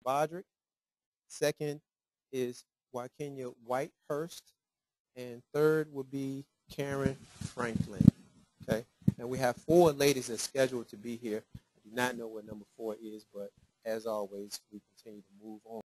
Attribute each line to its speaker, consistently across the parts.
Speaker 1: Bodrick. Second is Wakenya Whitehurst. And third would be Karen Franklin. Okay. And we have four ladies that's scheduled to be here. I do not know what number four is, but as always, we continue to move on.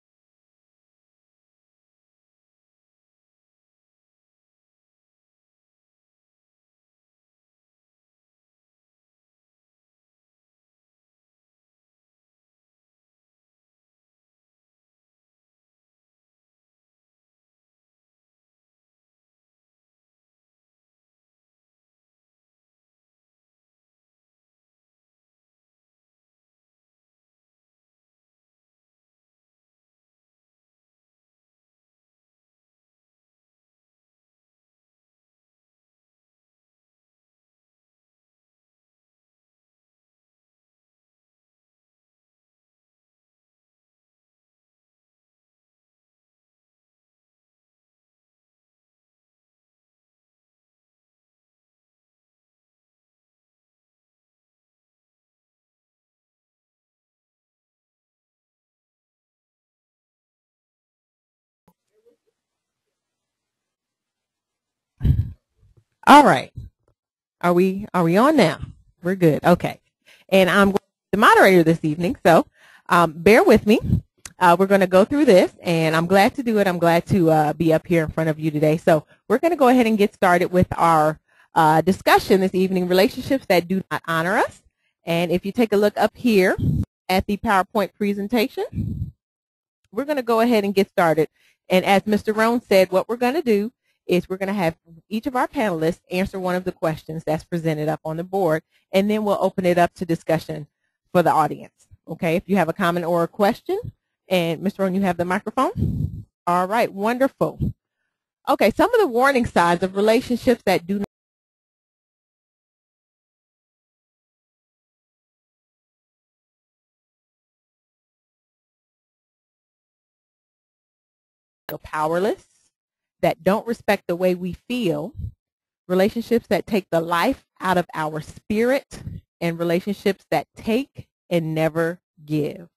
Speaker 2: All right. Are we on now? We're good. Okay. And I'm the moderator this evening, so bear with me. We're going to go through this, and I'm glad to do it. I'm glad to be up here in front of you today. So we're going to go ahead and get started with our discussion this evening, relationships that do not honor us. And if you take a look up here at the PowerPoint presentation, we're going to go ahead and get started. And as Mr. Rohn said, what we're going to do is we're going to have each of our panelists answer one of the questions that's presented up on the board, and then we'll open it up to discussion for the audience. Okay, if you have a comment or a question, and Mr. Rohn, you have the microphone? All right, wonderful. Okay, some of the warning signs of relationships that do not feel powerless, that don't respect the way we feel, relationships that take the life out of our spirit, and relationships that take and never give.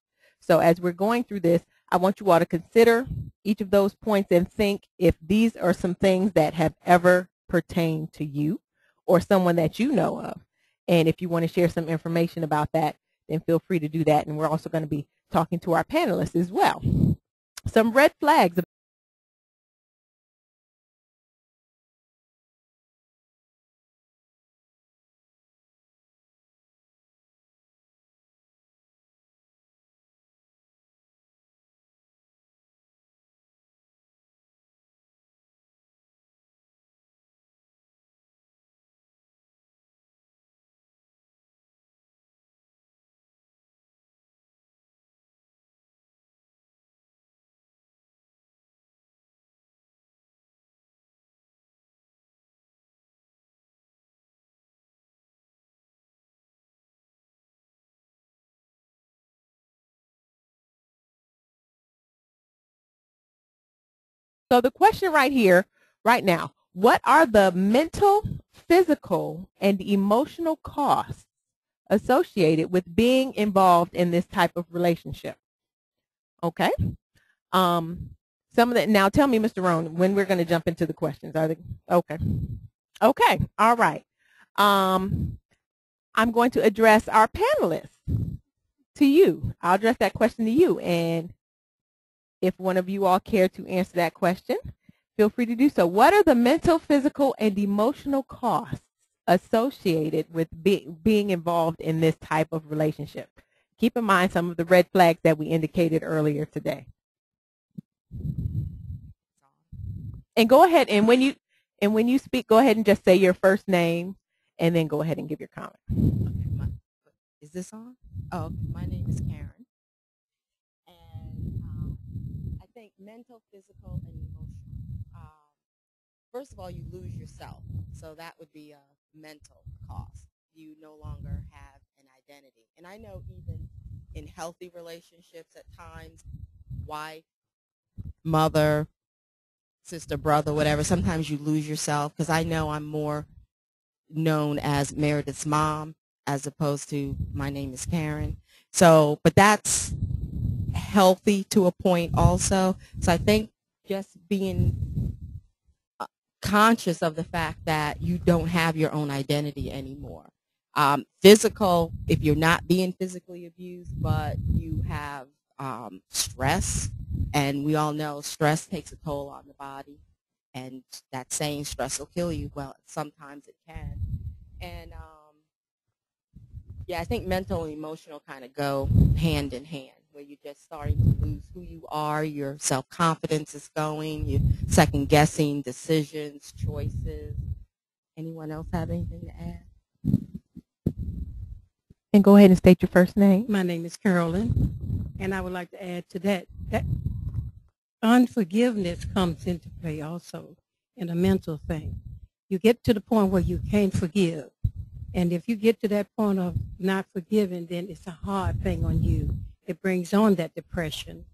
Speaker 2: So as we're going through this, I want you all to consider each of those points and think if these are some things that have ever pertained to you or someone that you know of. And if you want to share some information about that, then feel free to do that. And we're also going to be talking to our panelists as well. Some red flags. So the question right here, right now, what are the mental, physical, and emotional costs associated with being involved in this type of relationship? Okay. Um, some of that. Now, tell me, Mr. Rohn, when we're going to jump into the questions. Are they okay? Okay. All right. Um, I'm going to address our panelists to you. I'll address that question to you, and if one of you all care to answer that question, feel free to do so. What are the mental, physical, and emotional costs associated with being involved in this type of relationship? Keep in mind some of the red flags that we indicated earlier today. And go ahead, and when you speak, go ahead and just say your first name, and then go ahead and give your comment.
Speaker 3: Okay, is this on? Oh, okay. My name is Karen, and I think mental, physical, and emotional. First of all, you lose yourself, so that would be a mental cost. You no longer have an identity, and I know even in healthy relationships at times, wife, mother, sister, brother, whatever, sometimes you lose yourself, because I know I'm more known as Meredith's mom as opposed to my name is Karen. So, but that's healthy to a point also. So I think just being conscious of the fact that you don't have your own identity anymore. Physical, if you're not being physically abused, but you have stress, and we all know stress takes a toll on the body, and that saying stress will kill you, well, sometimes it can. And yeah, I think mental and emotional kind of go hand in hand, where you're just starting to lose who you are, your self-confidence is going, you're second-guessing decisions, choices. Anyone else have anything to add?
Speaker 2: And go ahead and state your first name.
Speaker 4: My name is Carolyn, and I would like to add to that unforgiveness comes into play also in a mental thing. You get to the point where you can't forgive. And if you get to that point of not forgiving, then it's a hard thing on you. It brings on that depression,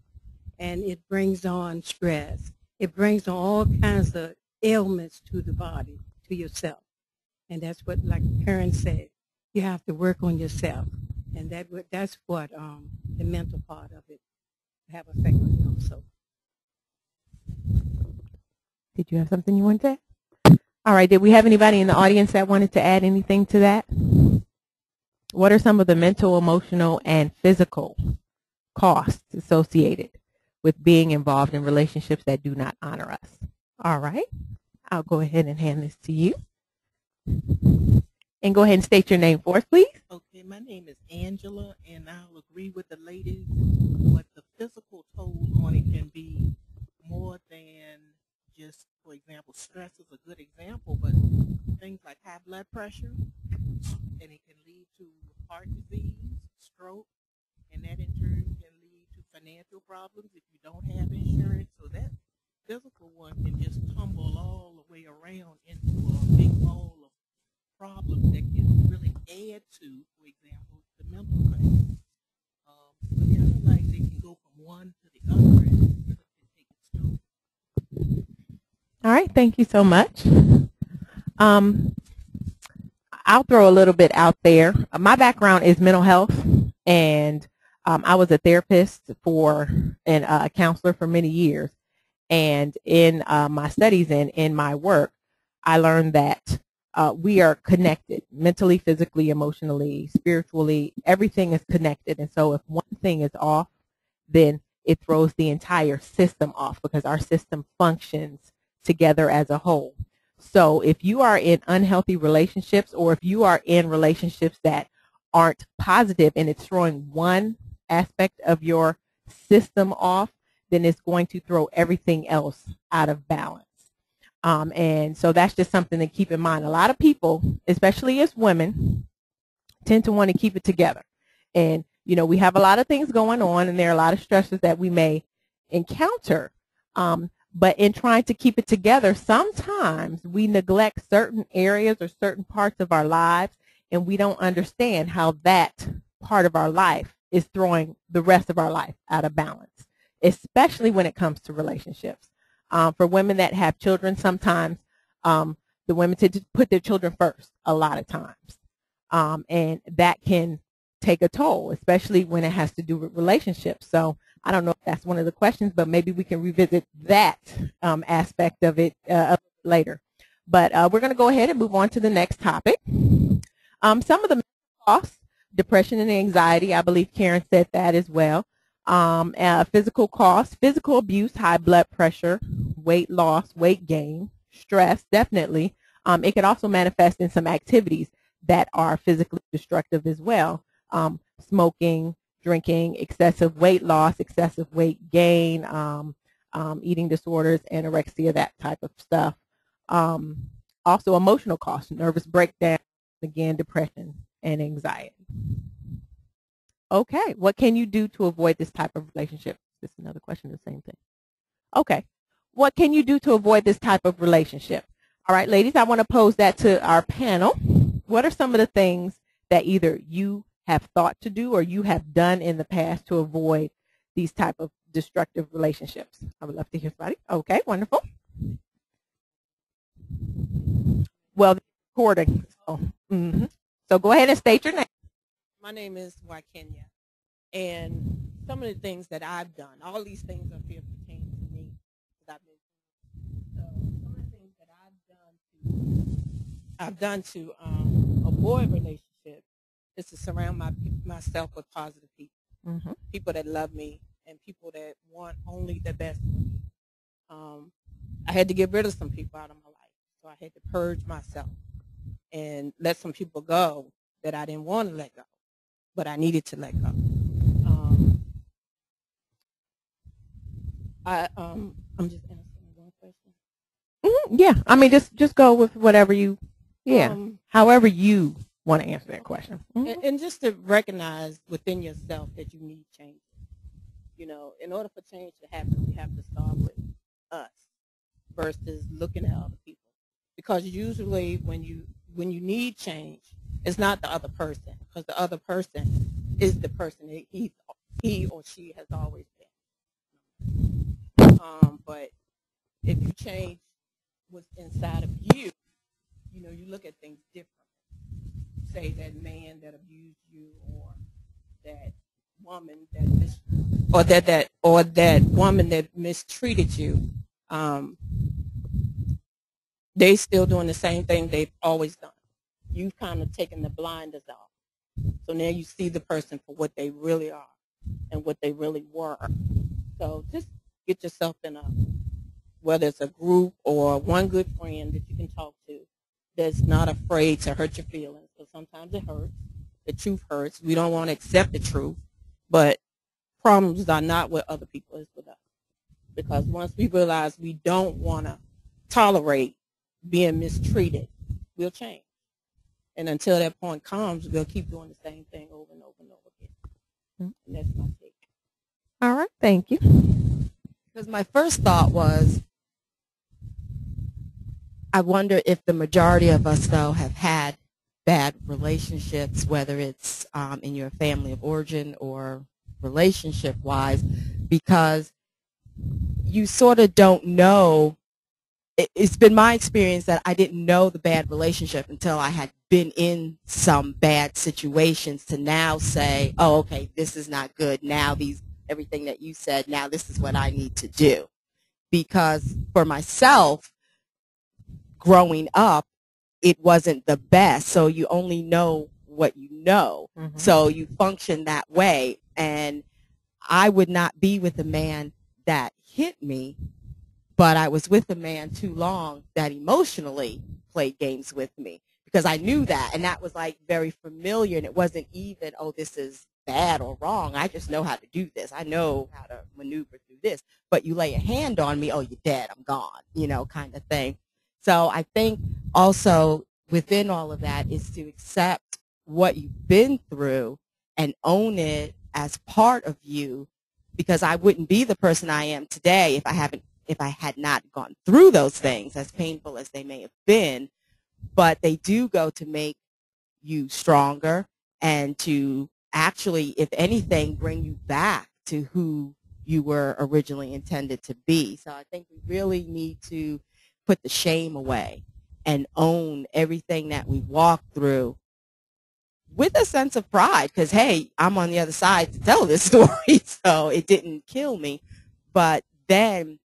Speaker 4: and it brings on stress. It brings on all kinds of ailments to the body, to yourself. And that's what, like Karen said, you have to work on yourself. And that's what the mental part of it have effect on you also.
Speaker 2: Did you have something you wanted to add? All right. Did we have anybody in the audience that wanted to add anything to that? What are some of the mental, emotional, and physical costs associated with being involved in relationships that do not honor us? All right. I'll go ahead and hand this to you. And go ahead and state your name for us, please.
Speaker 5: Okay, my name is Angela, and I'll agree with the ladies, but the physical toll on it can be more than just, for example, stress is a good example, but things like high blood pressure, and it can lead to heart disease, stroke, and that in turn can lead to financial problems if you don't have insurance. So that physical one can just tumble all the way around into a big bowl of problems that can really add to, for example, the mental thing. But kind of like they can go from one to the other and it really can take its toll.
Speaker 2: All right. Thank you so much. I'll throw a little bit out there. My background is mental health, and I was a therapist and a counselor for many years. And in my studies and in my work, I learned that we are connected mentally, physically, emotionally, spiritually. Everything is connected. And so if one thing is off, then it throws the entire system off, because our system functions together as a whole. So if you are in unhealthy relationships, or if you are in relationships that aren't positive and it's throwing one aspect of your system off, then it's going to throw everything else out of balance. And so that's just something to keep in mind. A lot of people, especially as women, tend to want to keep it together. And, you know, we have a lot of things going on, and there are a lot of stresses that we may encounter. But in trying to keep it together, sometimes we neglect certain areas or certain parts of our lives, and we don't understand how that part of our life is throwing the rest of our life out of balance, especially when it comes to relationships. For women that have children, sometimes the women tend to put their children first a lot of times. And that can take a toll, especially when it has to do with relationships. So I don't know if that's one of the questions, but maybe we can revisit that aspect of it later. But we're going to go ahead and move on to the next topic. Some of the costs, depression and anxiety, I believe Karen said that as well. Physical costs, physical abuse, high blood pressure, weight loss, weight gain, stress, definitely. It can also manifest in some activities that are physically destructive as well. Smoking, drinking, excessive weight loss, excessive weight gain, eating disorders, anorexia, that type of stuff. Also emotional costs, nervous breakdown, again, depression and anxiety. Okay, what can you do to avoid this type of relationship? This is another question, the same thing. Okay, what can you do to avoid this type of relationship? All right, ladies, I want to pose that to our panel. What are some of the things that either you have thought to do or you have done in the past to avoid these type of destructive relationships? I would love to hear somebody. Okay, wonderful. Well, the recording. So go ahead and state your name.
Speaker 5: My name is Wakenya, and
Speaker 3: some of the things that I've done. All these things up here pertain to me. That I've been, so some of the things that I've done to avoid relationships is to surround myself with positive people, people that love me and people that want only the best for me. I had to get rid of some people out of my life, so I had to purge myself and let some people go that I didn't want to let go, but I needed to let go. I'm just answering one question.
Speaker 2: Yeah, I mean, just go with whatever you, however you want to answer that question.
Speaker 3: And just to recognize within yourself that you need change. You know, in order for change to happen, we have to start with us versus looking at other people. Because usually when you need change, it's not the other person, because the other person is the person that he or she has always been. But if you change what's inside of you, you know, you look at things differently. Say that man that abused you, or that woman that woman that mistreated you, they still doing the same thing they've always done. You've kind of taken the blinders off. So now you see the person for what they really are and what they really were. So just get yourself in whether it's a group or one good friend that you can talk to that's not afraid to hurt your feelings, because sometimes it hurts. The truth hurts. We don't want to accept the truth, but problems are not with other people, it's with us. Because once we realize we don't want to tolerate being mistreated, we'll change. And until that point comes, we'll keep doing the same thing over and over and over again. And that's my take.
Speaker 2: All right, thank you.
Speaker 3: Because my first thought was, I wonder if the majority of us, though, have had bad relationships, whether it's in your family of origin or relationship-wise, because you sort of don't know. It's been my experience that I didn't know the bad relationship until I had been in some bad situations to now say, oh, okay, this is not good. Now everything that you said, now this is what I need to do. Because for myself, growing up, it wasn't the best. So you only know what you know. So you function that way. And I would not be with a man that hit me, but I was with a man too long that emotionally played games with me, because I knew that. And that was like very familiar. And it wasn't even, oh, this is bad or wrong. I just know how to do this. I know how to maneuver through this. But you lay a hand on me, oh, you're dead, I'm gone, you know, kind of thing. So I think also within all of that is to accept what you've been through and own it as part of you, because I wouldn't be the person I am today if I had not gone through those things, as painful as they may have been. But they do go to make you stronger and to actually, if anything, bring you back to who you were originally intended to be. So I think we really need to put the shame away and own everything that we walked through with a sense of pride, because, hey, I'm on the other side to tell this story, so it didn't kill me. But then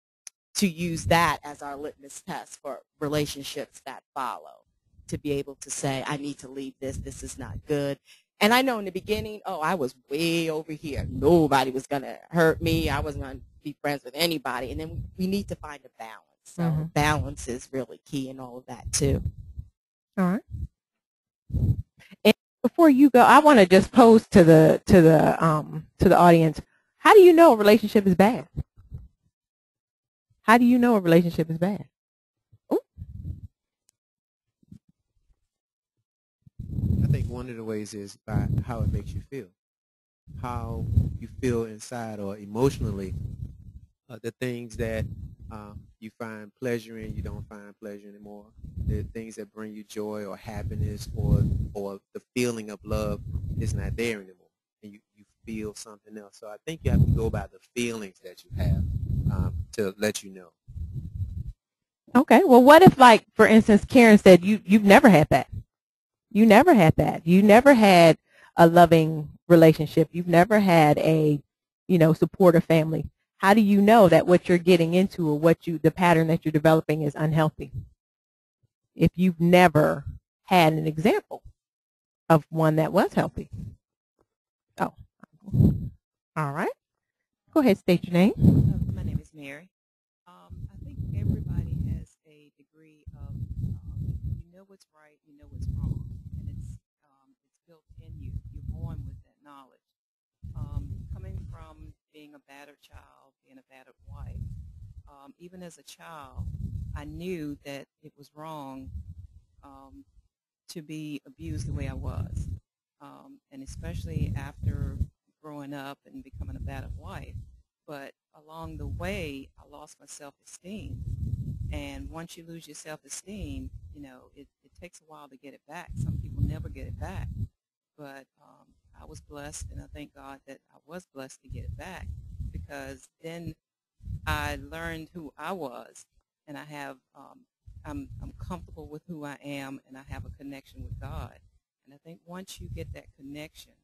Speaker 3: to use that as our litmus test for relationships that follow, to be able to say, I need to leave this, this is not good. And I know in the beginning, oh, I was way over here. Nobody was going to hurt me. I wasn't going to be friends with anybody. And then we need to find a balance. So balance is really key in all of that, too.
Speaker 2: All right. And before you go, I want to just pose to the audience, how do you know a relationship is bad? How do you know a relationship is bad? Ooh.
Speaker 1: I think one of the ways is by how it makes you feel. How you feel inside or emotionally. The things that you find pleasure in, you don't find pleasure anymore. The things that bring you joy or happiness or the feeling of love is not there anymore. And you feel something else. So I think you have to go by the feelings that you have to let you know.
Speaker 2: Okay. Well, what if, like, for instance, Karen said you've never had that. You never had that. You never had a loving relationship. You've never had a support a family? How do you know that what you're getting into or the pattern that you're developing is unhealthy if you've never had an example of one that was healthy? Oh, all right. Go ahead, state your name.
Speaker 3: My name is Mary. I think everybody has a degree of, you know what's right, you know what's wrong, and it's built in you. You're born with that knowledge. Coming from being a battered child, being a battered wife, even as a child, I knew that it was wrong to be abused the way I was, and especially after growing up and becoming a battered wife. But along the way, I lost my self-esteem. And once you lose your self-esteem, it takes a while to get it back. Some people never get it back. But I was blessed, and I thank God that I was blessed to get it back, because then I learned who I was, and I have I'm comfortable with who I am, and I have a connection with God. And I think once you get that connection,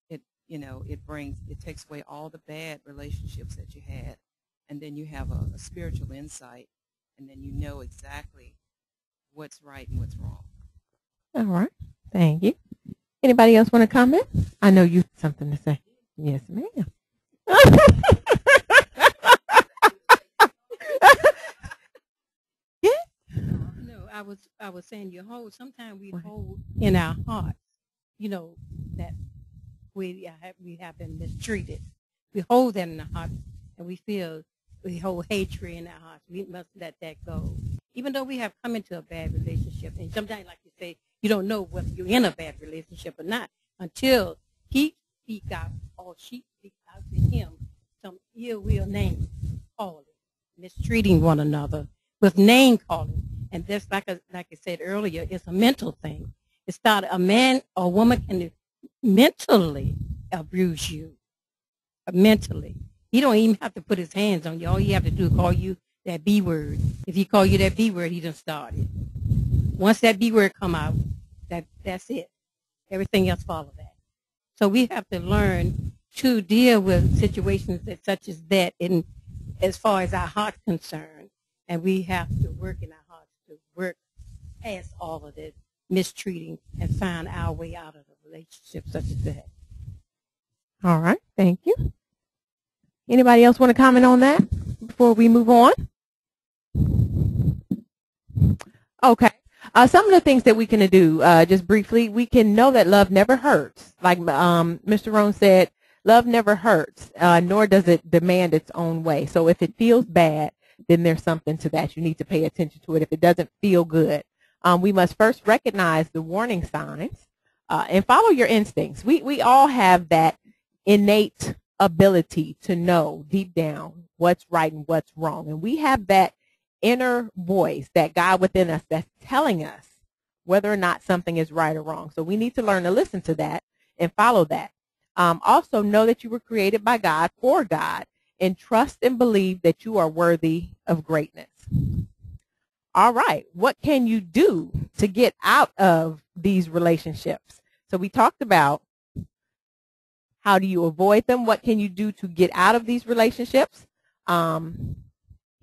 Speaker 3: it takes away all the bad relationships that you had, and then you have a spiritual insight, and then you know exactly what's right and what's wrong.
Speaker 2: All right. Thank you. Anybody else want to comment? I know you have something to say. Yes, ma'am. Yeah.
Speaker 4: No, I was saying sometimes we hold in our hearts, that we have been mistreated. We hold that in our heart, and we hold hatred in our hearts. We must let that go. Even though we have come into a bad relationship, and sometimes, like you say, you don't know whether you're in a bad relationship or not until he speaks out or she speaks out to him some ill will name calling, mistreating one another with name calling. And that's like I said earlier, it's a mental thing. It's not a man or woman can mentally abuse you. Mentally. He don't even have to put his hands on you. All you have to do is call you that B word. If he call you that B word, he done started. Once that B word come out, that's it. Everything else follow that. So we have to learn to deal with situations such as that in as far as our heart's concerned. And we have to work in our hearts to work past all of this mistreating and find our way out of a relationship such as that.
Speaker 2: All right. Thank you. Anybody else want to comment on that before we move on? Okay. Some of the things that we can do, just briefly, we can know that love never hurts. Like Mr. Rohn said, love never hurts, nor does it demand its own way. So if it feels bad, then there's something to that. You need to pay attention to it. If it doesn't feel good, we must first recognize the warning signs and follow your instincts. We all have that innate ability to know deep down what's right and what's wrong. And we have that inner voice, that God within us that's telling us whether or not something is right or wrong. So we need to learn to listen to that and follow that. Also know that you were created by God for God, and trust and believe that you are worthy of greatness. All right. What can you do to get out of these relationships? So we talked about how do you avoid them? What can you do to get out of these relationships?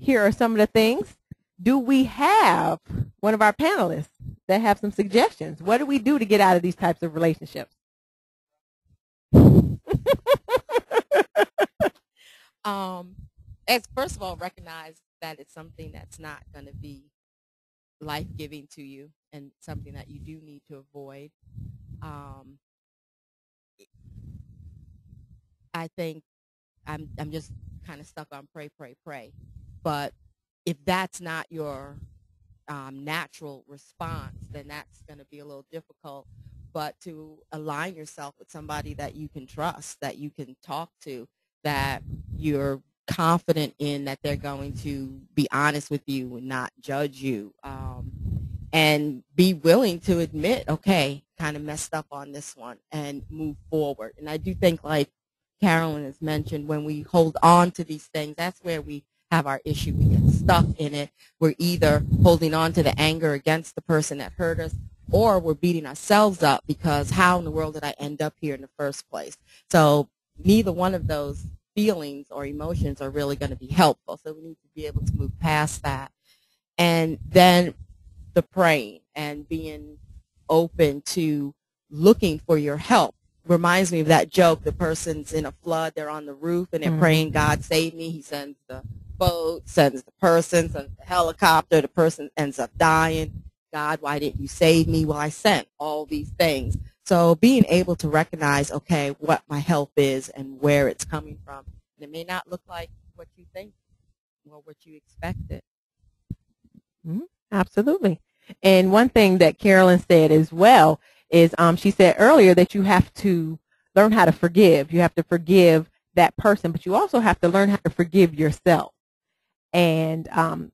Speaker 2: Here are some of the things. Do we have one of our panelists that have some suggestions? What do we do to get out of these types of relationships?
Speaker 3: As first of all, recognize that it's something that's not going to be life-giving to you and something that you do need to avoid. I think I'm just kind of stuck on pray, pray, pray. But if that's not your natural response, then that's going to be a little difficult. But to align yourself with somebody that you can trust, that you can talk to, that you're confident in, that they're going to be honest with you and not judge you, and be willing to admit, okay, kind of messed up on this one, and move forward. And I do think, like Carolyn has mentioned, when we hold on to these things, that's where we have our issue. We get stuck in it. We're either holding on to the anger against the person that hurt us, or we're beating ourselves up because how in the world did I end up here in the first place? So neither one of those feelings or emotions are really going to be helpful. So we need to be able to move past that. And then the praying and being open to looking for your help reminds me of that joke. The person's in a flood, they're on the roof, and they're praying, God save me. He sends the boat, sends the person, sends the helicopter. The person ends up dying. God, why didn't you save me? Well, I sent all these things. So being able to recognize, okay, what my help is and where it's coming from. And it may not look like what you think or what you expected.
Speaker 2: Absolutely. And one thing that Carolyn said as well is she said earlier that you have to learn how to forgive. You have to forgive that person, but you also have to learn how to forgive yourself and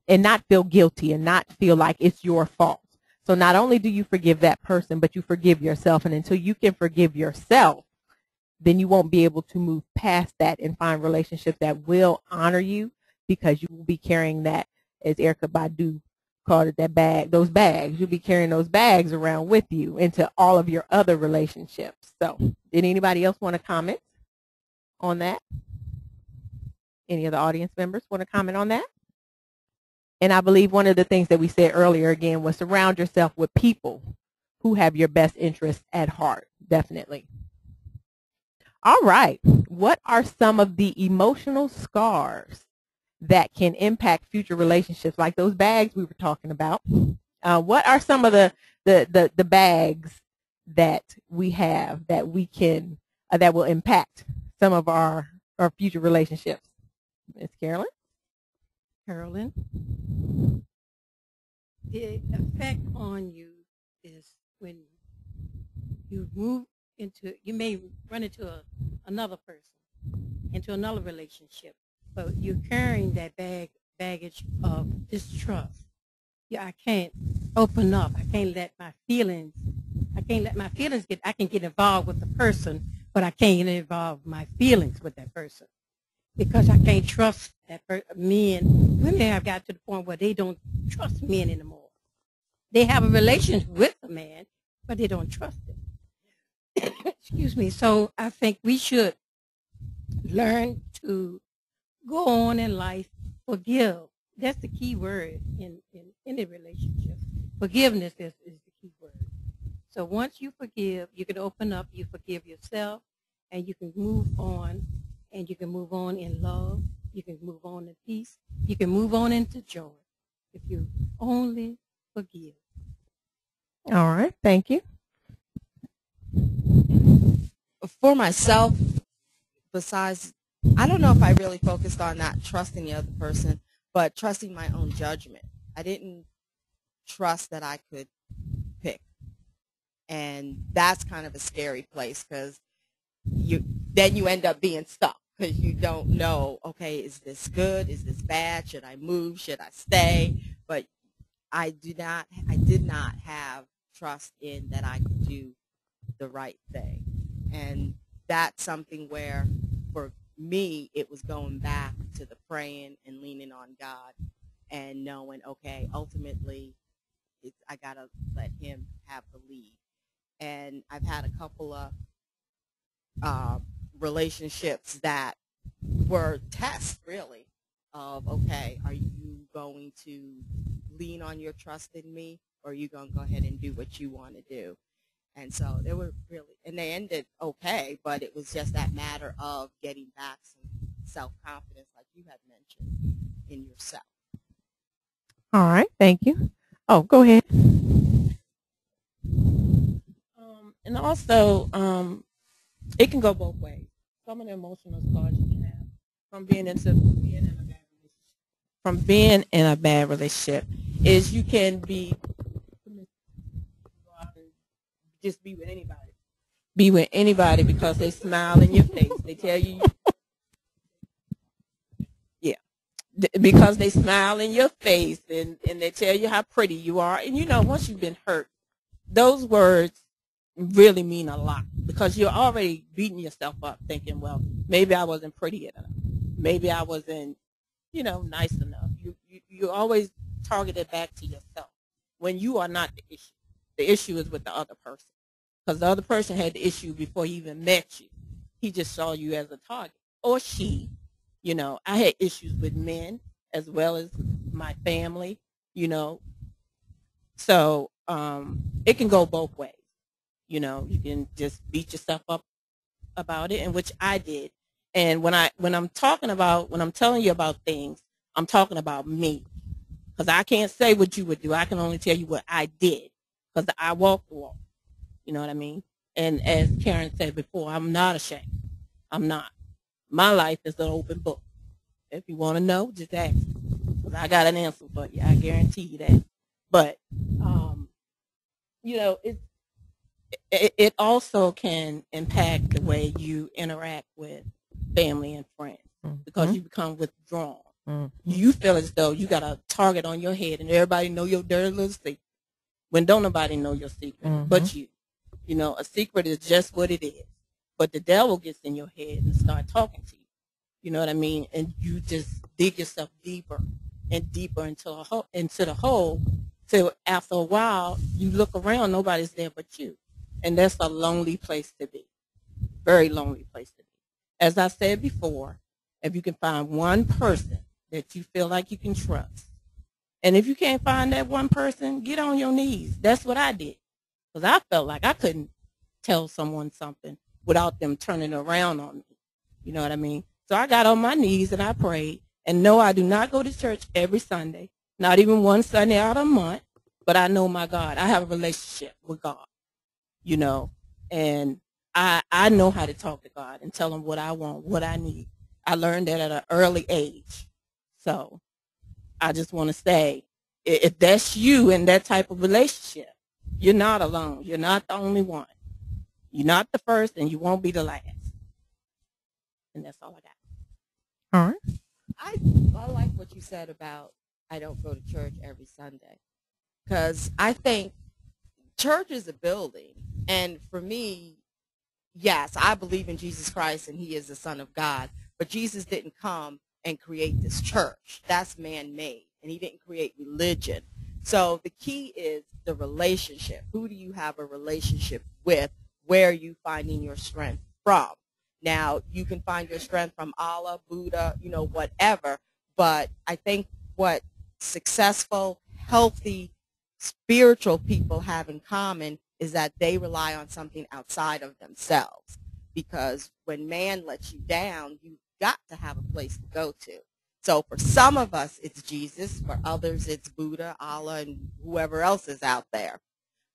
Speaker 2: not feel guilty and not feel like it's your fault. So not only do you forgive that person, but you forgive yourself. And until you can forgive yourself, then you won't be able to move past that and find relationships that will honor you, because you will be carrying that, as Erykah Badu called it, that bag, those bags. You'll be carrying those bags around with you into all of your other relationships. So did anybody else want to comment on that? Any of the audience members want to comment on that? And I believe one of the things that we said earlier again was surround yourself with people who have your best interests at heart. Definitely. All right. What are some of the emotional scars that can impact future relationships, like those bags we were talking about? What are some of the bags that we have that we can that will impact some of our future relationships? Miss Carolyn?
Speaker 4: Carolyn, the effect on you is when you move into, you may run into another person, into another relationship, but you're carrying that baggage of distrust. Yeah, I can't open up. I can't let my feelings get, I can get involved with the person, but I can't get involved my feelings with that person, because I can't trust that women have got to the point where they don't trust men anymore. They have a relationship with a man, but they don't trust him. Excuse me. So I think we should learn to go on in life, forgive. That's the key word in any relationship. Forgiveness is the key word. So once you forgive, you can open up, you forgive yourself, and you can move on. And you can move on in love. You can move on in peace. You can move on into joy if you only forgive.
Speaker 2: All right. Thank you.
Speaker 3: For myself, besides, I don't know if I really focused on not trusting the other person, but trusting my own judgment. I didn't trust that I could pick. And that's kind of a scary place, because then you end up being stuck, because you don't know, okay, is this good? Is this bad? Should I move? Should I stay? But I did not have trust in that I could do the right thing. And that's something where, for me, it was going back to the praying and leaning on God and knowing, okay, ultimately, I got to let him have the lead. And I've had a couple of relationships that were tests, really, of, okay, are you going to lean on your trust in me, or are you going to go ahead and do what you want to do? And so they were really, and they ended okay, but it was just that matter of getting back some self-confidence, like you had mentioned, in yourself.
Speaker 2: All right. Thank you. Oh, go ahead.
Speaker 5: And also, it can go both ways. Some of the emotional scars you can have from being in a bad relationship is you can just be with anybody because they smile in your face. They tell you, because they smile in your face and they tell you how pretty you are. And once you've been hurt, those words really mean a lot, because you're already beating yourself up thinking, well, maybe I wasn't pretty enough. Maybe I wasn't, nice enough. You always target it back to yourself when you are not the issue. The issue is with the other person, because the other person had the issue before he even met you. He just saw you as a target. or she. You know, I had issues with men as well as my family, you know. So it can go both ways. You know, you can just beat yourself up about it, and which I did. And when I'm telling you about things, I'm talking about me, because I can't say what you would do. I can only tell you what I did, because I walked the walk. You know what I mean? And as Karen said before, I'm not ashamed. I'm not. My life is an open book. If you want to know, just ask. Because I got an answer for you. I guarantee you that. But, you know, it also can impact the way you interact with family and friends, because you become withdrawn. You feel as though you got a target on your head and everybody know your dirty little secret, when don't nobody know your secret but you. You know, a secret is just what it is. But the devil gets in your head and start talking to you. You know what I mean? And you just dig yourself deeper and deeper into the hole. So after a while, you look around, nobody's there but you. And that's a lonely place to be. Very lonely place to be. As I said before, if you can find one person that you feel like you can trust, and if you can't find that one person, get on your knees. That's what I did. Because I felt like I couldn't tell someone something without them turning around on me. You know what I mean? So I got on my knees and I prayed. And no, I do not go to church every Sunday, not even one Sunday out of a month. But I know my God. I have a relationship with God, you know, and I know how to talk to God and tell him what I want, what I need. I learned that at an early age. So I just want to say, if that's you in that type of relationship, you're not alone. You're not the only one. You're not the first, and you won't be the last. And that's all I got.
Speaker 2: All right.
Speaker 3: I like what you said about I don't go to church every Sunday, because I think church is a building, and for me, yes, I believe in Jesus Christ and he is the Son of God, but Jesus didn't come and create this church. That's man-made, and he didn't create religion. So the key is the relationship. Who do you have a relationship with? Where are you finding your strength from? Now, you can find your strength from Allah, Buddha, you know, whatever, but I think what successful, healthy, spiritual people have in common is that they rely on something outside of themselves. Because when man lets you down, you've got to have a place to go to. So for some of us, it's Jesus. For others, it's Buddha, Allah, and whoever else is out there.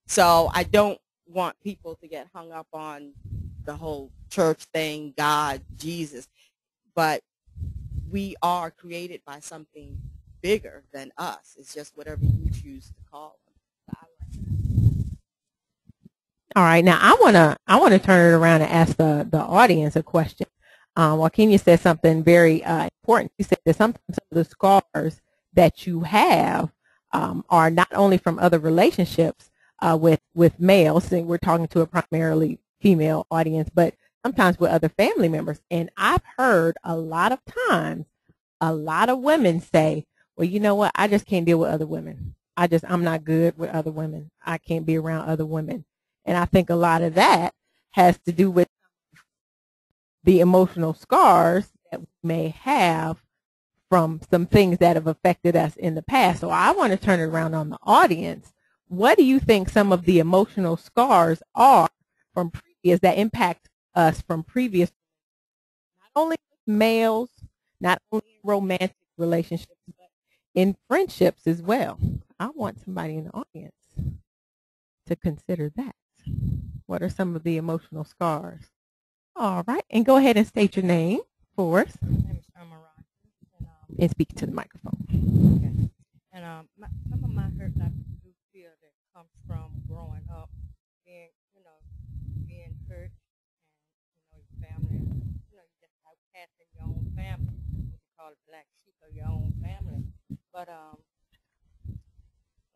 Speaker 3: So I don't want people to get hung up on the whole church thing, God, Jesus. But we are created by something bigger than us. It's just whatever you choose to call them. So I like that.
Speaker 2: All right. Now I wanna turn it around and ask the audience a question. Joaquin, you said something very important. You said that sometimes some of the scars that you have are not only from other relationships with males, and we're talking to a primarily female audience, but sometimes with other family members. And I've heard a lot of times a lot of women say, well, you know what? I just can't deal with other women. I'm not good with other women. I can't be around other women. And I think a lot of that has to do with the emotional scars that we may have from some things that have affected us in the past. So I want to turn it around on the audience. What do you think some of the emotional scars are from previous that impact us from previous, not only with males, not only in romantic relationships, but in friendships as well? I want somebody in the audience to consider that. What are some of the emotional scars? All right, and go ahead and state your name for us.
Speaker 6: My name is Irma Rogers,
Speaker 2: And speak to the microphone.
Speaker 6: okay. And some of my hurt I do feel that comes from growing up, being hurt, and your family, you just outcast in your own family. What you call it, black sheep of your own family. But like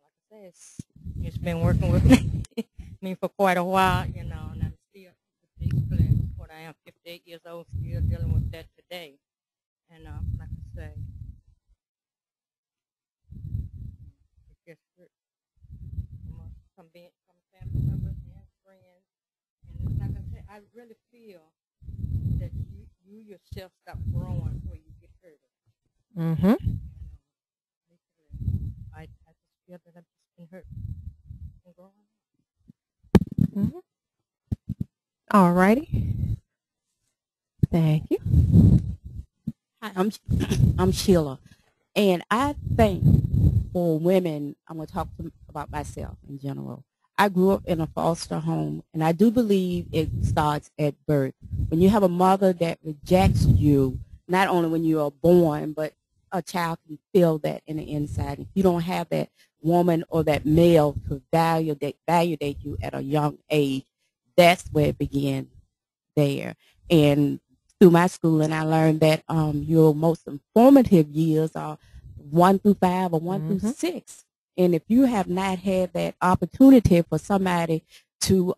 Speaker 6: I said, it's been working with me for quite a while, and I'm still particularly what I am, 58 years old, still dealing with that today. And like I say, it just hurt from family members and friends. And it's like I said, I really feel that you yourself stop growing where you get hurt.
Speaker 2: Mm-hmm.
Speaker 6: I just feel that I've just been hurt and growing.
Speaker 2: Mm-hmm. All righty. Thank you.
Speaker 3: Hi, I'm Sheila, and I think for women, I'm going to talk about myself in general. I grew up in a foster home, and I do believe it starts at birth. When you have a mother that rejects you, not only when you are born, but a child can feel that in the inside. If you don't have that woman or that male to validate you at a young age, that's where it begins there. And through my schooling, I learned that your most informative years are 1 through 5 or 1 through 6. And if you have not had that opportunity for somebody to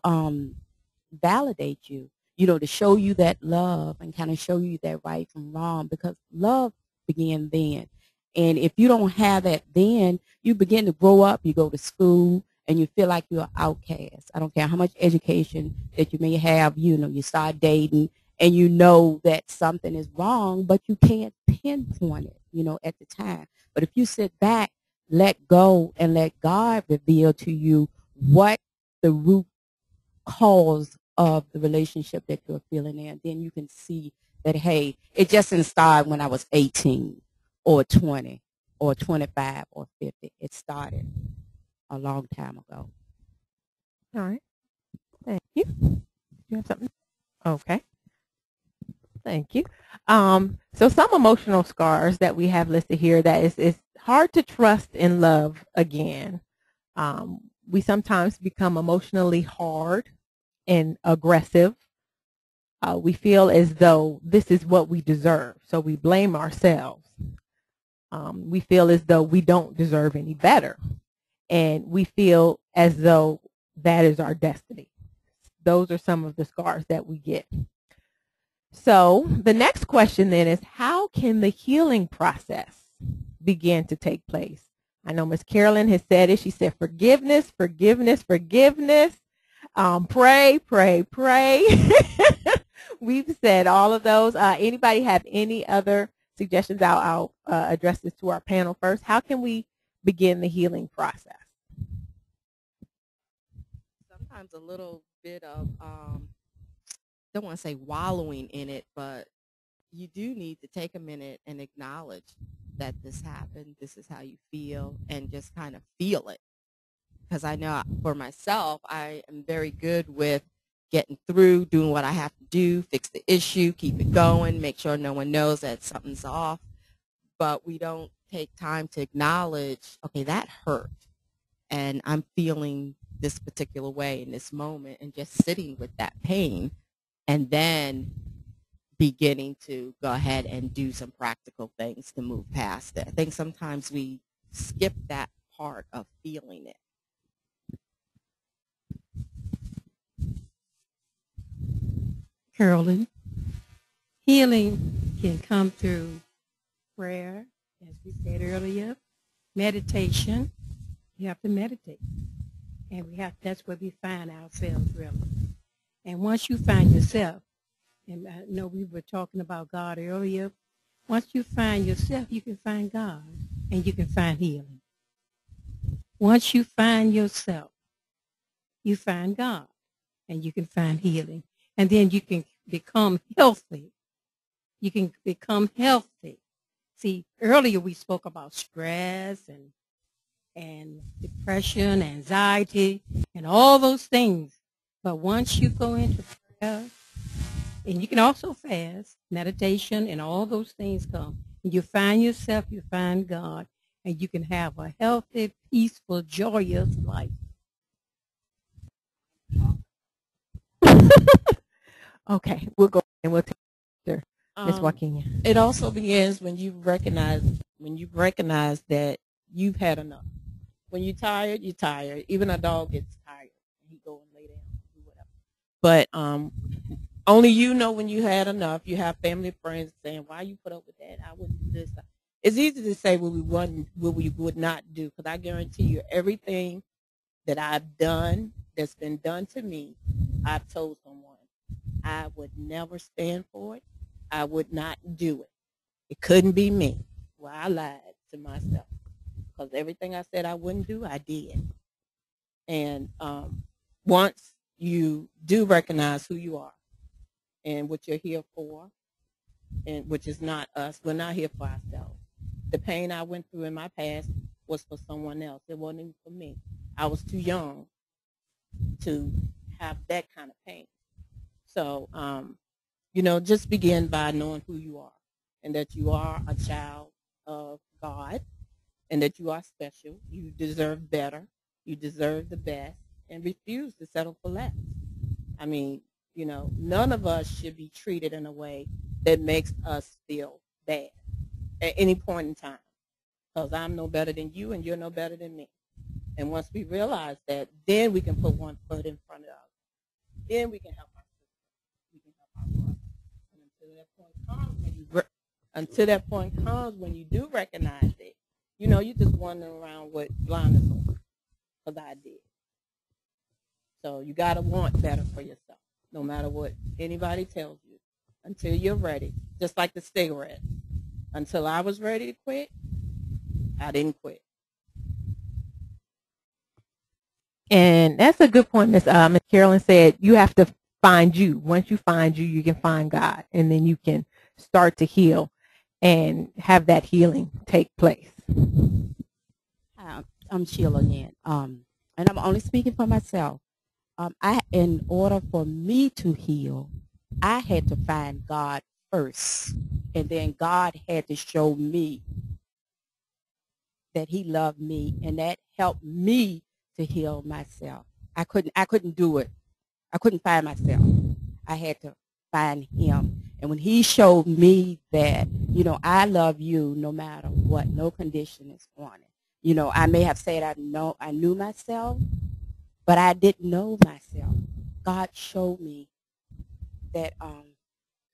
Speaker 3: validate you, to show you that love and kind of show you that right from wrong, because love began then. And if you don't have that then, you begin to grow up, you go to school, and you feel like you're an outcast. I don't care how much education that you may have, you start dating, and you know that something is wrong, but you can't pinpoint it, at the time. But if you sit back, let go, and let God reveal to you what the root cause of the relationship that you're feeling in, then you can see that, hey, it just didn't start when I was 18 or 20 or 25 or 50. It started a long time ago.
Speaker 2: All right. Thank you. You have something? Okay. Thank you. So some emotional scars that we have listed here that is hard to trust in love again. We sometimes become emotionally hard and aggressive. We feel as though this is what we deserve, so we blame ourselves. We feel as though we don't deserve any better, and we feel as though that is our destiny. Those are some of the scars that we get. So the next question then is, how can the healing process begin to take place? I know Miss Carolyn has said it. She said forgiveness, forgiveness, forgiveness. Pray, pray, pray. We've said all of those. Anybody have any other suggestions? I'll address this to our panel first. How can we begin the healing process?
Speaker 3: Sometimes a little bit of, don't want to say wallowing in it, but you do need to take a minute and acknowledge that this happened, this is how you feel, and just kind of feel it. Because I know for myself, I am very good with getting through, doing what I have to do, fix the issue, keep it going, make sure no one knows that something's off. But we don't take time to acknowledge, okay, that hurt, and I'm feeling this particular way in this moment, and just sitting with that pain, and then beginning to go ahead and do some practical things to move past it. I think sometimes we skip that part of feeling it.
Speaker 4: Carolyn, healing can come through prayer, as we said earlier, meditation. You have to meditate. And that's where we find ourselves, really. And once you find yourself, and I know we were talking about God earlier, once you find yourself, you can find God, and you can find healing. Once you find yourself, you find God, and you can find healing. And then you can become healthy. You can become healthy. See, earlier we spoke about stress and depression, anxiety, and all those things. But once you go into prayer, and you can also fast, meditation, and all those things come. And you find yourself, you find God, and you can have a healthy, peaceful, joyous life.
Speaker 2: Okay, we'll go and we'll take Ms. Joaquin.
Speaker 5: It also begins when you recognize that you've had enough. When you're tired, you're tired. Even a dog gets tired and he go and lay down and do whatever. But only you know when you had enough. You have family and friends saying, "Why you put up with that? I wouldn't do this." It's easy to say what we would not do, because I guarantee you everything that I've done that's been done to me, I've told someone I would never stand for it.
Speaker 3: I would not do it. It couldn't be me. Well, I lied to myself because everything I said I wouldn't do, I did. And once you do recognize who you are and what you're here for, and which is not us, we're not here for ourselves. The pain I went through in my past was for someone else. It wasn't even for me. I was too young to have that kind of pain. So, just begin by knowing who you are and that you are a child of God and that you are special. You deserve better. You deserve the best, and refuse to settle for less. I mean, none of us should be treated in a way that makes us feel bad at any point in time, because I'm no better than you and you're no better than me. And once we realize that, then we can put one foot in front of the other. Then we can help our sister. We can help our brother. And until that point comes when you do recognize it, you just wandering around with blinders on, because I did. So you got to want better for yourself, no matter what anybody tells you, until you're ready. Just like the cigarette. Until I was ready to quit, I didn't quit.
Speaker 2: And that's a good point, Miss Carolyn said. You have to find you. Once you find you, you can find God, and then you can start to heal and have that healing take place.
Speaker 3: Hi, I'm Sheila again, and I'm only speaking for myself. In order for me to heal, I had to find God first, and then God had to show me that He loved me, and that helped me to heal myself. I couldn't do it. I couldn't find myself. I had to find Him. And when He showed me that, I love you no matter what, no condition is on it. I may have said I knew myself, but I didn't know myself. God showed me that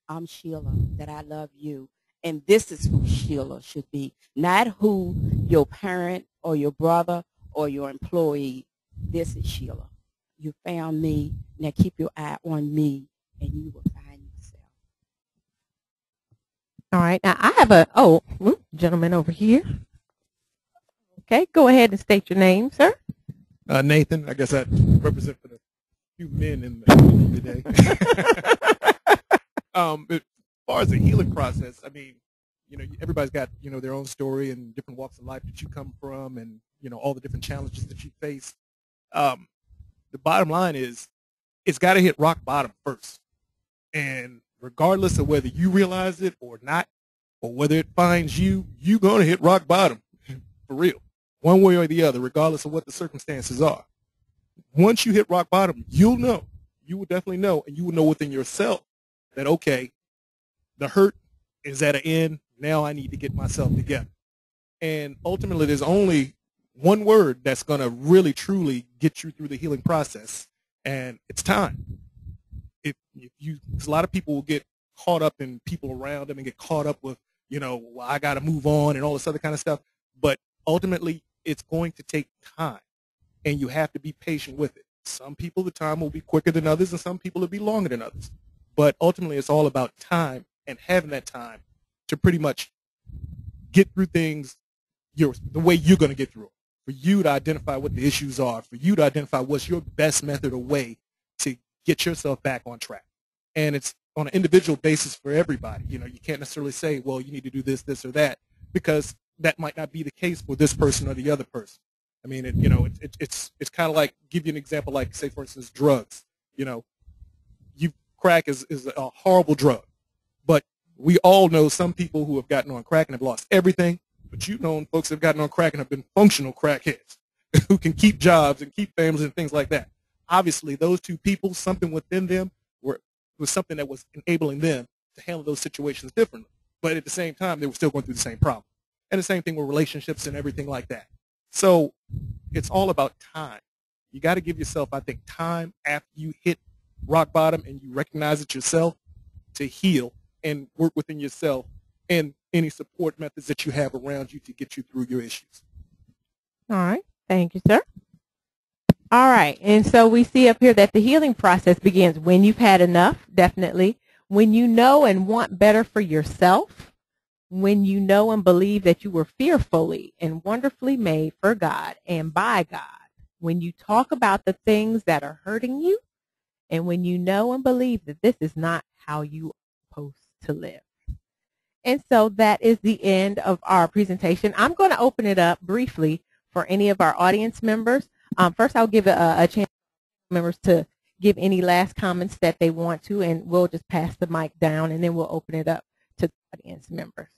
Speaker 3: I'm Sheila, that I love you. And this is who Sheila should be, not who your parent or your brother or your employee. This is Sheila. You found me. Now keep your eye on me, and you will find yourself.
Speaker 2: All right. Now I have a gentleman over here. Okay, go ahead and state your name, sir.
Speaker 7: Nathan. I guess I represent for the few men in the community today. As far as the healing process, I mean, everybody's got their own story and different walks of life that you come from, and all the different challenges that you face. The bottom line is, it's got to hit rock bottom first. And regardless of whether you realize it or not, or whether it finds you, you're going to hit rock bottom, for real, one way or the other, regardless of what the circumstances are. Once you hit rock bottom, you'll know. You will definitely know, and you will know within yourself that, okay, the hurt is at an end. Now I need to get myself together. And ultimately, there's only one word that's going to really, truly get you through the healing process, and it's time. Because a lot of people will get caught up in people around them and get caught up with, well, I got to move on and all this other kind of stuff. But ultimately, it's going to take time, and you have to be patient with it. Some people, the time will be quicker than others, and some people will be longer than others. But ultimately, it's all about time and having that time to pretty much get through things the way you're going to get through it. For you to identify what the issues are, for you to identify what's your best method or way to get yourself back on track. And it's on an individual basis for everybody. You can't necessarily say, well, you need to do this, this, or that, because that might not be the case for this person or the other person. I mean, it's kind of like, give you an example, like, say, for instance, drugs. Crack is a horrible drug. But we all know some people who have gotten on crack and have lost everything. But folks have gotten on crack and have been functional crackheads who can keep jobs and keep families and things like that. Obviously, those two people, something within them was something that was enabling them to handle those situations differently. But at the same time, they were still going through the same problem. And the same thing with relationships and everything like that. So it's all about time. You got to give yourself, I think, time after you hit rock bottom and you recognize it yourself to heal and work within yourself and any support methods that you have around you to get you through your issues.
Speaker 2: All right. Thank you, sir. All right. And so we see up here that the healing process begins when you've had enough, definitely. When you know and want better for yourself, when you know and believe that you were fearfully and wonderfully made for God and by God, when you talk about the things that are hurting you, and when you know and believe that this is not how you are supposed to live. And so that is the end of our presentation. I'm going to open it up briefly for any of our audience members. First, I'll give a chance for members to give any last comments that they want to, and we'll just pass the mic down, and then we'll open it up to the audience members.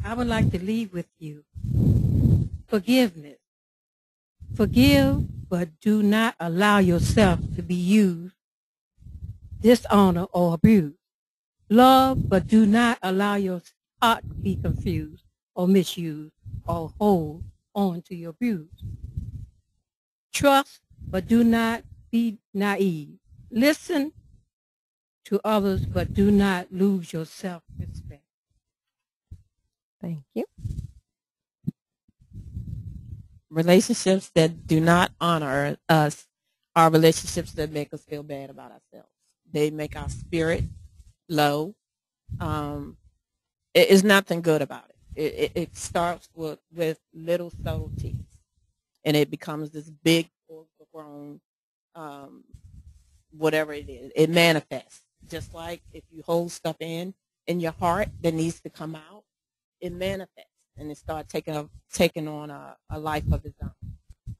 Speaker 4: I would like to leave with you forgiveness. Forgive, but do not allow yourself to be used, dishonored, or abused. Love, but do not allow your heart to be confused or misused or hold on to your abuse. Trust, but do not be naive. Listen to others, but do not lose your self-respect.
Speaker 2: Thank you.
Speaker 8: Relationships that do not honor us are relationships that make us feel bad about ourselves. They make our spirit low. It is nothing good about it. It starts with little subtleties, and it becomes this big, overgrown, whatever it is. It manifests. Just like if you hold stuff in your heart that needs to come out, it manifests. And it starts taking on a life of its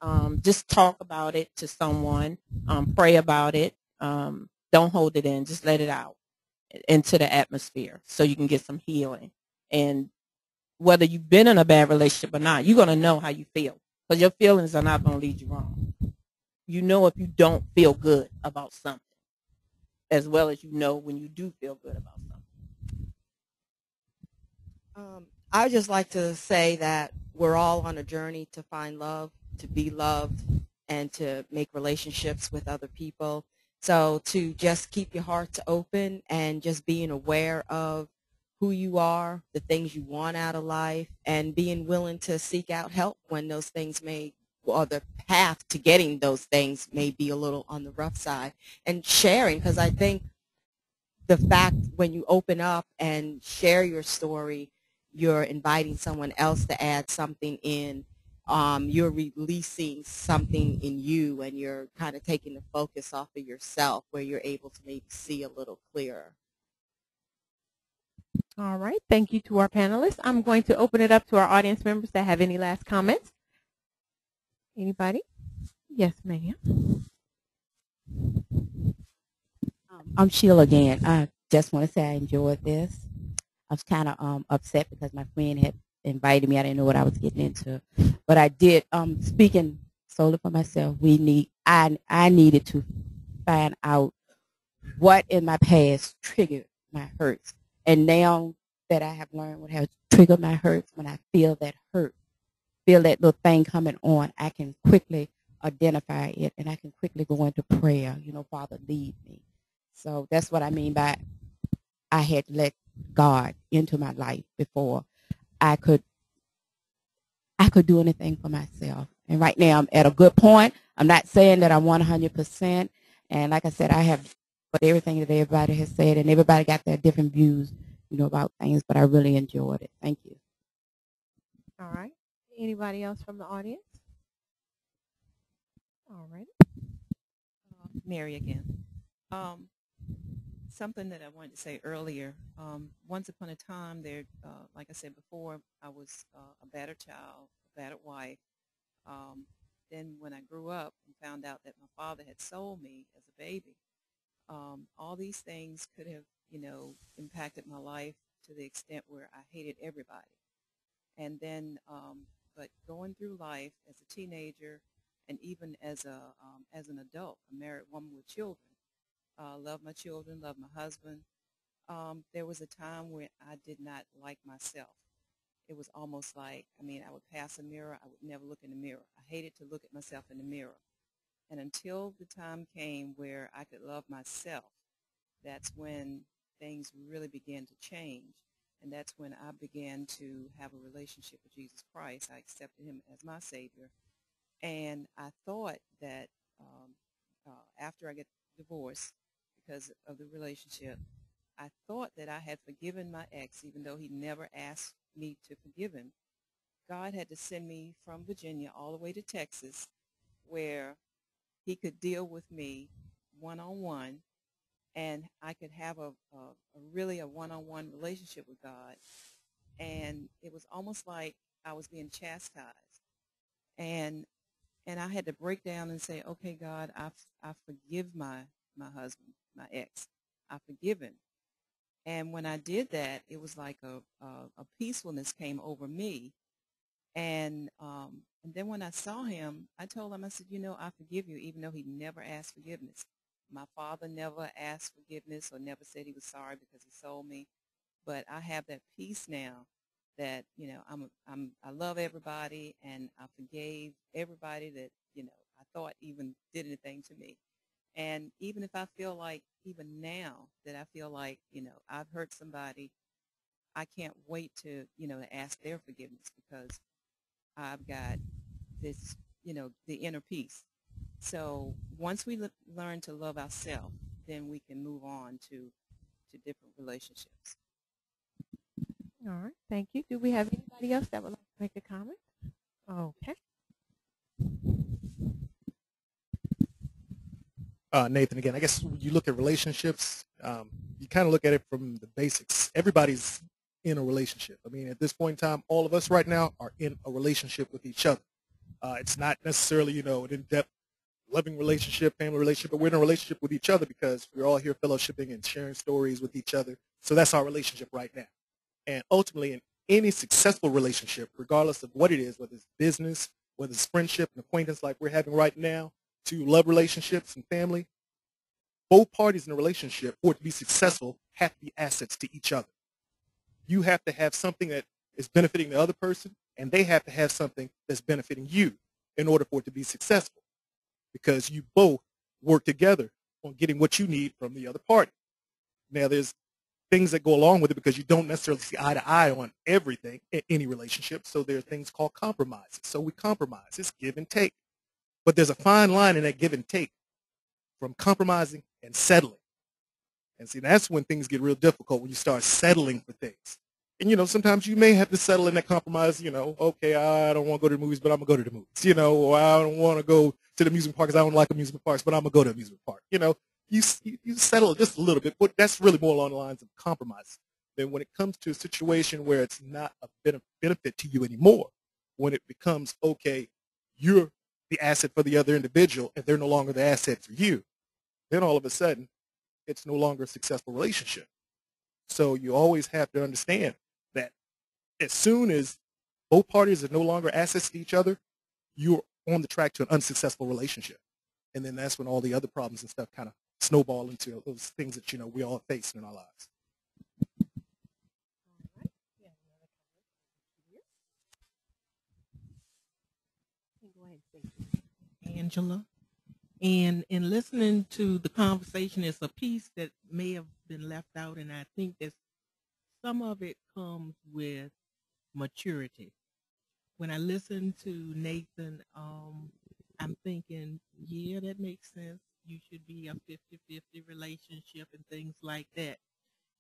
Speaker 8: own. Just talk about it to someone. Pray about it. Don't hold it in. Just let it out into the atmosphere so you can get some healing. And whether you've been in a bad relationship or not, you're going to know how you feel, because your feelings are not going to lead you wrong. You know if you don't feel good about something, as well as you know when you do feel good about something.
Speaker 3: I would just like to say that we're all on a journey to find love, to be loved, and to make relationships with other people. So to just keep your hearts open and just being aware of who you are, the things you want out of life, and being willing to seek out help when those things or the path to getting those things may be a little on the rough side. And sharing, because I think the fact when you open up and share your story, you're inviting someone else to add something in. You're releasing something in you, and you're kind of taking the focus off of yourself, where you're able to maybe see a little clearer.
Speaker 2: All right. Thank you to our panelists. I'm going to open it up to our audience members that have any last comments. Anybody? Yes, ma'am.
Speaker 9: I'm Sheila again. I just want to say I enjoyed this. I was kind of upset because my friend had invited me. I didn't know what I was getting into, but I did. Speaking solely for myself, I needed to find out what in my past triggered my hurts, and now that I have learned what has triggered my hurts, when I feel that hurt, feel that little thing coming on, I can quickly identify it, and I can quickly go into prayer. Father, lead me. So that's what I mean by I had to let God into my life before I could do anything for myself. And right now I'm at a good point. I'm not saying that I'm 100%. And like I said, I have but everything that everybody has said, and everybody got their different views, about things, but I really enjoyed it. Thank you.
Speaker 2: All right. Anybody else from the audience? All right.
Speaker 10: Mary again. Something that I wanted to say earlier. Once upon a time, like I said before, I was a battered child, a battered wife. Then when I grew up and found out that my father had sold me as a baby, all these things could have, impacted my life to the extent where I hated everybody. And then, but going through life as a teenager and even as an adult, a married woman with children, love my children, love my husband. There was a time when I did not like myself. It was almost like, I would pass a mirror. I would never look in the mirror. I hated to look at myself in the mirror. And until the time came where I could love myself, that's when things really began to change. And that's when I began to have a relationship with Jesus Christ. I accepted him as my Savior. And I thought that after I divorce because of the relationship. I thought that I had forgiven my ex, even though he never asked me to forgive him. God had to send me from Virginia all the way to Texas where he could deal with me one-on-one, and I could have a really a one-on-one relationship with God. And it was almost like I was being chastised. And I had to break down and say, okay, God, I forgive my husband, my ex. I forgive him. And when I did that, it was like a peacefulness came over me. And then when I saw him, I told him, I said, I forgive you, even though he never asked forgiveness. My father never asked forgiveness or never said he was sorry because he sold me. But I have that peace now that, I love everybody, and I forgave everybody that, I thought even did anything to me. And even if I feel like, even now that I feel like, I've hurt somebody, I can't wait to, to ask their forgiveness because I've got this, the inner peace. So once we learn to love ourselves, then we can move on to different relationships.
Speaker 2: All right. Thank you. Do we have anybody else that would like to make a comment? Okay.
Speaker 7: Nathan, again, I guess when you look at relationships, you kind of look at it from the basics. Everybody's in a relationship. I mean, at this point in time, all of us right now are in a relationship with each other. It's not necessarily, an in-depth loving relationship, family relationship, but we're in a relationship with each other because we're all here fellowshipping and sharing stories with each other. So that's our relationship right now. And ultimately, in any successful relationship, regardless of what it is, whether it's business, whether it's friendship and acquaintance like we're having right now, to love relationships and family, both parties in a relationship, for it to be successful, have to be assets to each other. You have to have something that is benefiting the other person, and they have to have something that's benefiting you in order for it to be successful, because you both work together on getting what you need from the other party. Now, there's things that go along with it because you don't necessarily see eye to eye on everything in any relationship, so there are things called compromises. So we compromise. It's give and take. But there's a fine line in that give and take from compromising and settling. And see, that's when things get real difficult, when you start settling for things. And, sometimes you may have to settle in that compromise, okay, I don't want to go to the movies, but I'm going to go to the movies. Or I don't want to go to the amusement park because I don't like amusement parks, but I'm going to go to the amusement park. You settle just a little bit, but that's really more along the lines of compromise. Then when it comes to a situation where it's not a benefit to you anymore, when it becomes, okay, you're the asset for the other individual and they're no longer the asset for you, then all of a sudden it's no longer a successful relationship. So you always have to understand that as soon as both parties are no longer assets to each other, you're on the track to an unsuccessful relationship. And then that's when all the other problems and stuff kind of snowball into those things that, we all face in our lives.
Speaker 5: Angela. And in listening to the conversation, it's a piece that may have been left out, and I think that some of it comes with maturity. When I listen to Nathan, I'm thinking, yeah, that makes sense. You should be a 50-50 relationship and things like that.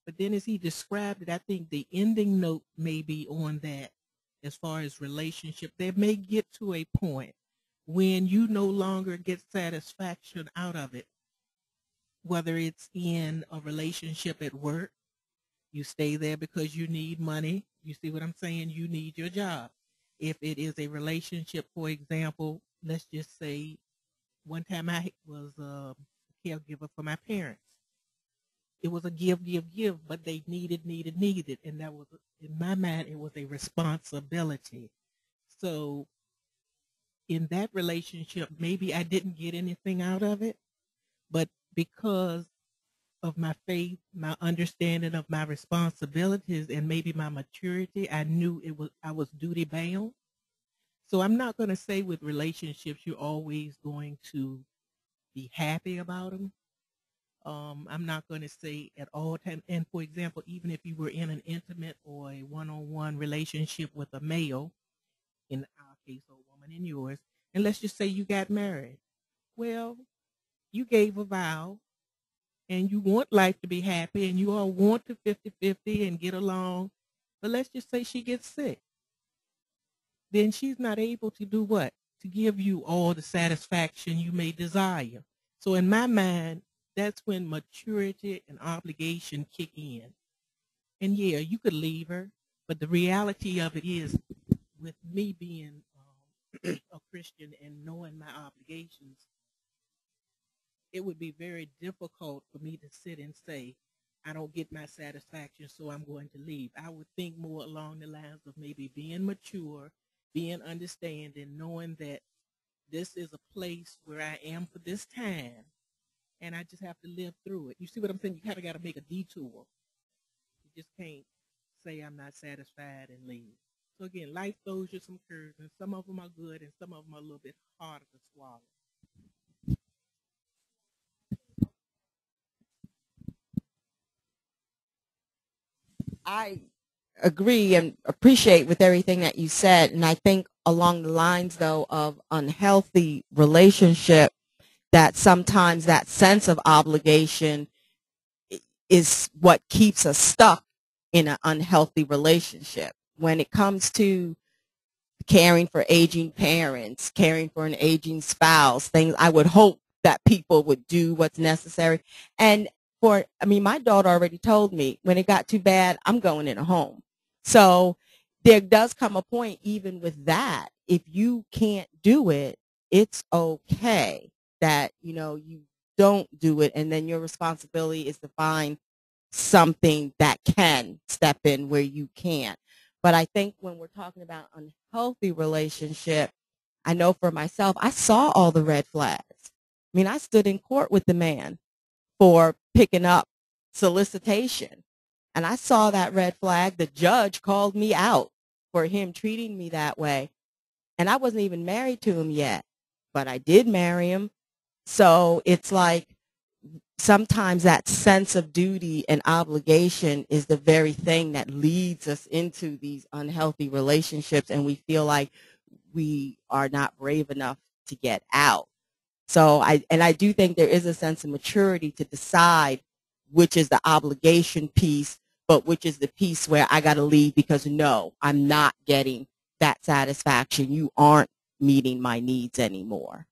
Speaker 5: But then as he described it, I think the ending note may be on that as far as relationship. They may get to a point when you no longer get satisfaction out of it, whether it's in a relationship at work, you stay there because you need money. You see what I'm saying? You need your job. If it is a relationship, for example, let's just say one time I was a caregiver for my parents. It was a give, but they needed. And that was, in my mind, it was a responsibility. So in that relationship, maybe I didn't get anything out of it, but because of my faith, my understanding of my responsibilities, and maybe my maturity, I knew I was duty bound. So I'm not going to say with relationships you're always going to be happy about them. I'm not going to say at all times. And for example, even if you were in an intimate or a one-on-one relationship with a male, in our case, a woman in yours, and let's just say you got married. Well, you gave a vow and you want life to be happy and you all want to 50-50 and get along, but let's just say she gets sick. Then she's not able to do what? To give you all the satisfaction you may desire. So in my mind, that's when maturity and obligation kick in. And yeah, you could leave her, but the reality of it is, with me being a Christian and knowing my obligations, it would be very difficult for me to sit and say, I don't get my satisfaction, so I'm going to leave. I would think more along the lines of maybe being mature, being understanding, knowing that this is a place where I am for this time, and I just have to live through it. You see what I'm saying? You kind of got to make a detour. You just can't say I'm not satisfied and leave. So again, life throws you some curves, and some of them are good, and some of them are a little bit harder to swallow.
Speaker 8: I agree and appreciate with everything that you said. And I think along the lines, though, of unhealthy relationship, that sometimes that sense of obligation is what keeps us stuck in an unhealthy relationship. When it comes to caring for aging parents, caring for an aging spouse, things I would hope that people would do what's necessary. And my daughter already told me when it got too bad, I'm going in a home. So there does come a point even with that. If you can't do it, it's okay that, you don't do it. And then your responsibility is to find something that can step in where you can't. But I think when we're talking about unhealthy relationship, I know for myself, I saw all the red flags. I stood in court with the man for picking up solicitation. And I saw that red flag. The judge called me out for him treating me that way. And I wasn't even married to him yet, but I did marry him. So it's like sometimes that sense of duty and obligation is the very thing that leads us into these unhealthy relationships, and we feel like we are not brave enough to get out. So I do think there is a sense of maturity to decide which is the obligation piece, but which is the piece where I got to leave because no, I'm not getting that satisfaction. You aren't meeting my needs anymore.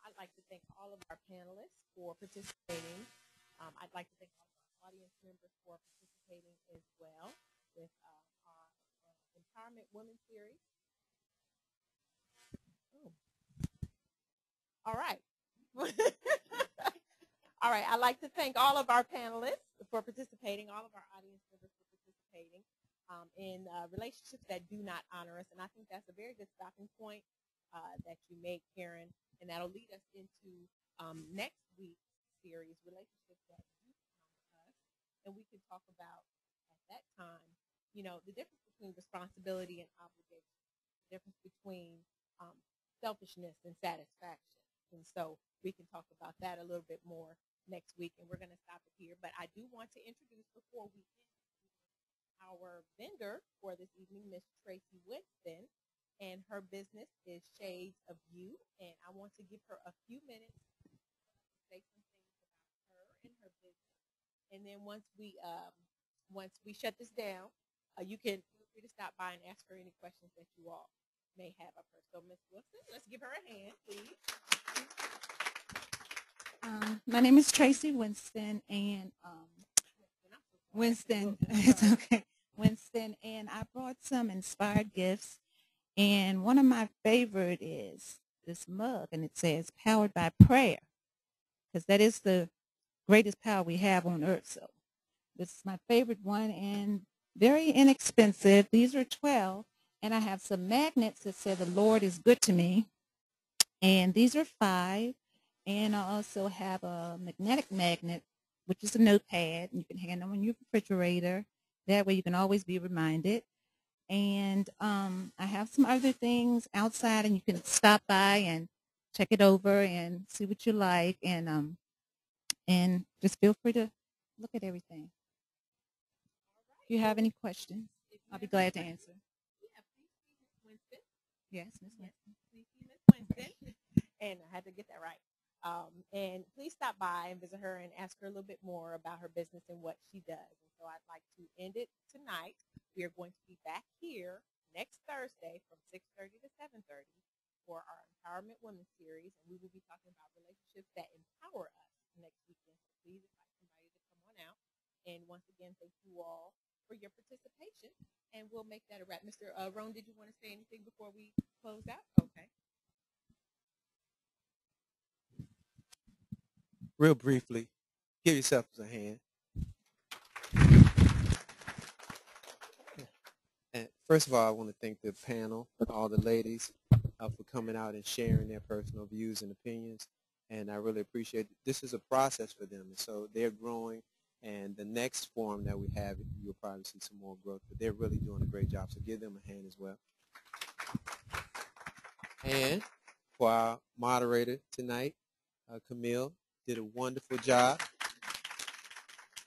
Speaker 2: I'd like to thank all of our panelists for participating. I'd like to thank all of our audience members for participating as well with our Empowerment Women Series. Oh. All right. All right. I'd like to thank all of our panelists for participating, all of our audience members for participating in relationships that do not honor us. And I think that's a very good stopping point that you made, Karen. And that'll lead us into next week's series, Relationships That Do Honor Us. And we can talk about, at that time, the difference between responsibility and obligation, the difference between selfishness and satisfaction. And so we can talk about that a little bit more next week. And we're going to stop it here. But I do want to introduce, before we end, our vendor for this evening, Miss Tracy Winston. And her business is Shades of You. And I want to give her a few minutes to say some things about her and her business. And then once we shut this down, you can feel free to stop by and ask her any questions that you all may have of her. So Miss Winston, let's give her a hand, please.
Speaker 11: My name is Tracy Winston, and Winston, it's okay. Winston, and I brought some inspired gifts. And one of my favorite is this mug, and it says "Powered by Prayer," because that is the greatest power we have on earth. So this is my favorite one, and very inexpensive. These are 12, and I have some magnets that say "The Lord is good to me," and these are 5. And I also have a magnetic magnet, which is a notepad, and you can hang them on your refrigerator. That way, you can always be reminded. And I have some other things outside, and you can stop by and check it over and see what you like, and just feel free to look at everything. If you have any questions, I'll be glad to answer. Yes, Ms. Winston.
Speaker 2: Winston, and I had to get that right. And please stop by and visit her and ask her a little bit more about her business and what she does. And so I'd like to end it tonight. We are going to be back here next Thursday from 6:30 to 7:30 for our Empowerment Women series, and we will be talking about relationships that empower us next weekend. So please invite somebody to come on out. And once again, thank you all for your participation, and we'll make that a wrap. Mr. Roan, did you want to say anything before we close out? Okay.
Speaker 1: Real briefly, give yourselves a hand. And first of all, I want to thank the panel, all the ladies, for coming out and sharing their personal views and opinions. And I really appreciate it. This is a process for them. And so they're growing. And the next forum that we have, you'll probably see some more growth. But they're really doing a great job. So give them a hand as well. And for our moderator tonight, Camille, did a wonderful job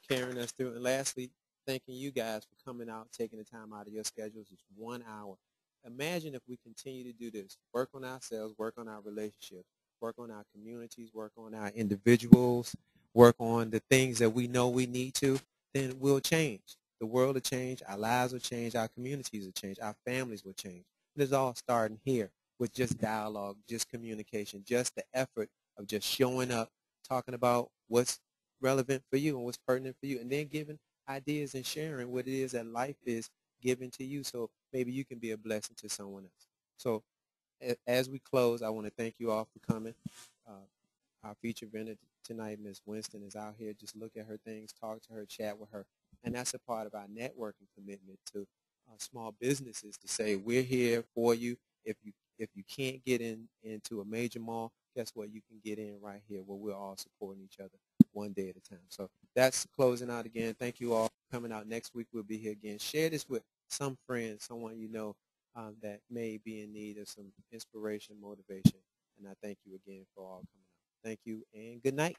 Speaker 1: carrying us through. And lastly, thanking you guys for coming out, taking the time out of your schedules. It's 1 hour. Imagine if we continue to do this, work on ourselves, work on our relationships, work on our communities, work on our individuals, work on the things that we know we need to, then we'll change. The world will change, our lives will change, our communities will change, our families will change. It is all starting here with just dialogue, just communication, just the effort of just showing up, talking about what's relevant for you and what's pertinent for you, and then giving ideas and sharing what it is that life is giving to you, so maybe you can be a blessing to someone else. So as we close, I want to thank you all for coming. Our featured vendor tonight, Ms. Winston, is out here. Just look at her things, talk to her, chat with her, and that's a part of our networking commitment to small businesses to say we're here for you. If you can't get into a major mall, guess what? You can get in right here where we're all supporting each other one day at a time. So that's closing out again. Thank you all for coming out. Next week we'll be here again. Share this with some friends, someone you know that may be in need of some inspiration, motivation. And I thank you again for all coming out. Thank you and good night.